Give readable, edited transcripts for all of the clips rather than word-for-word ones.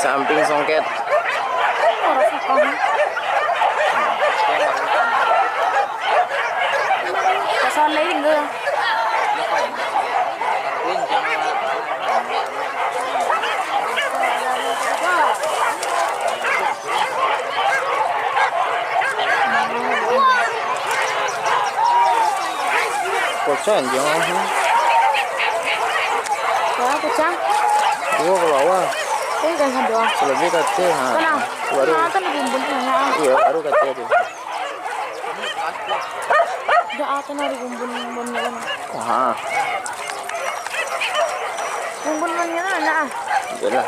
samping songket. Orang sekolah. Sao lấy nữa? Kocan jangan. Wah, kecang. Dua kalau ah. Ini kan satu. Selebih kate ha. Kenapa? Baru. Kan bumbun na. Iya baru kate tu. Dah atan hari bumbun na. Wah. Bumbun na. Jelas.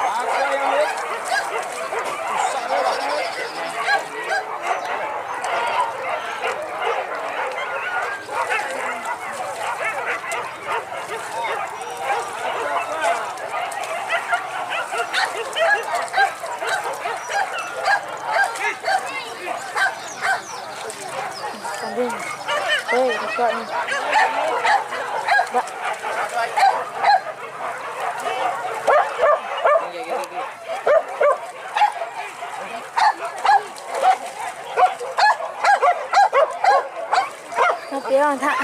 Kambing. Hei, buka ni. Dak. Tapi orang tak.